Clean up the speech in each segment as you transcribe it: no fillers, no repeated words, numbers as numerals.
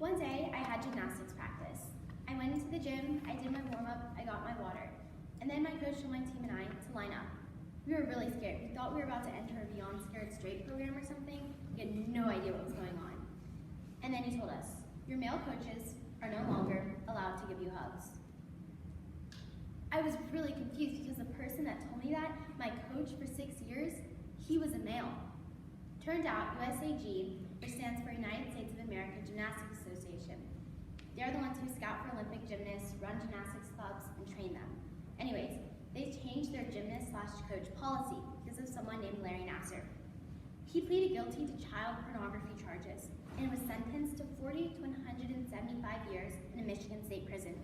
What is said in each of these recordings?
One day, I had gymnastics practice. I went into the gym, I did my warm-up, I got my water. And then my coach told my team and I to line up. We were really scared. We thought we were about to enter a Beyond Scared Straight program or something. We had no idea what was going on. And then he told us, your male coaches are no longer allowed to give you hugs. I was really confused because the person that told me that, my coach for 6 years, he was a male. Turned out, USAG, which stands for United States of America Gymnastics Association, they're the ones who scout for Olympic gymnasts, run gymnastics clubs, and train them. Anyways, they changed their gymnast/coach policy because of someone named Larry Nassar. He pleaded guilty to child pornography charges and was sentenced to 40 to 175 years in a Michigan state prison.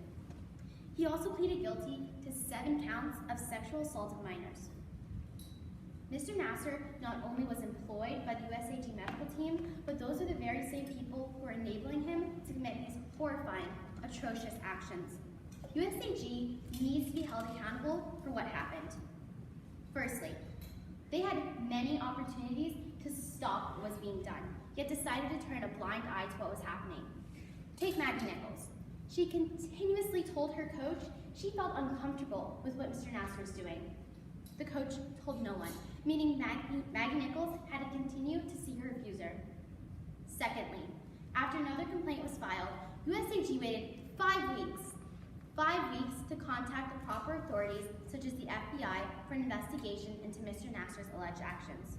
He also pleaded guilty to 7 counts of sexual assault of minors. Mr. Nassar not only was employed by the USAG medical team, but those are the very same people who are enabling him to commit these horrifying, atrocious actions. USAG needs to be held accountable for what happened. Firstly, they had many opportunities to stop what was being done, yet decided to turn a blind eye to what was happening. Take Maggie Nichols. She continuously told her coach she felt uncomfortable with what Mr. Nassar was doing. The coach told no one, meaning Maggie Nichols had to continue to see her abuser. Secondly, after another complaint was filed, USAG waited 5 weeks to contact the proper authorities, such as the FBI, for an investigation into Mr. Nassar's alleged actions.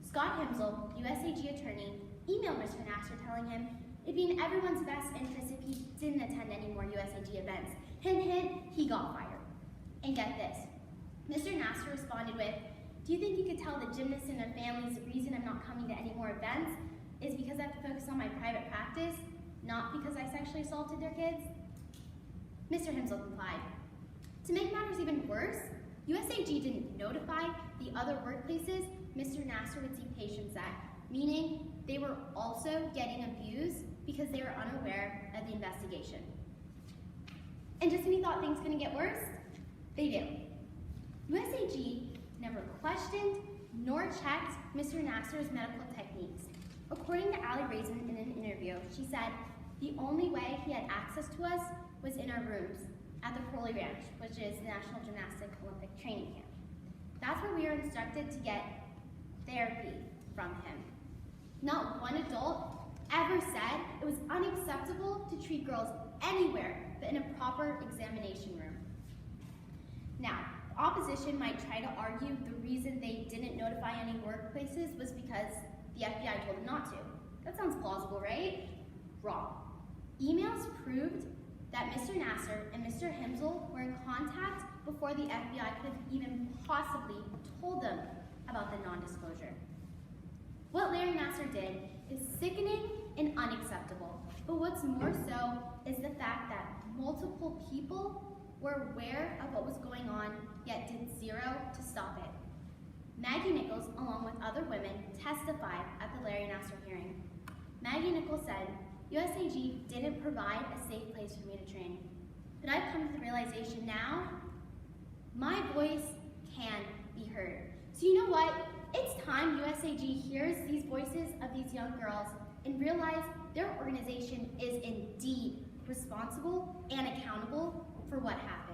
Scott Himsel, USAG attorney, emailed Mr. Nassar telling him it'd be in everyone's best interest if he didn't attend any more USAG events. Hint, hint, he got fired. And get this, Mr. Nassar responded with, do you think you could tell the gymnasts and their families the reason I'm not coming to any more events is because I have to focus on my private practice, not because I sexually assaulted their kids? Mr. Himsel complied. To make matters even worse, USAG didn't notify the other workplaces Mr. Nassar would see patients at, meaning they were also getting abused because they were unaware of the investigation. And just when you thought things couldn't get worse, they do. USAG never questioned nor checked Mr. Nassar's medical techniques. According to Allie Raisin in an interview, she said, the only way he had access to us was in our rooms at the Crowley Ranch, which is the National Gymnastic Olympic Training Camp. That's where we were instructed to get therapy from him. Not one adult ever said it was unacceptable to treat girls anywhere but in a proper examination room. Now, the opposition might try to argue the reason they didn't notify any workplaces was because the FBI told them not to. That sounds plausible, right? Wrong. Emails proved that Mr. Nassar and Mr. Himsel were in contact before the FBI could have even possibly told them about the non-disclosure. What Larry Nassar did is sickening and unacceptable, but what's more so is the fact that multiple people were aware of what was going on, yet did zero to stop it. Maggie Nichols, along with other women, testified at the Larry Nassar hearing. Maggie Nichols said, USAG didn't provide a safe place for me to train. But I've come to the realization now, my voice can be heard. So you know what? It's time USAG hears these voices of these young girls and realize their organization is indeed responsible and accountable for what happened.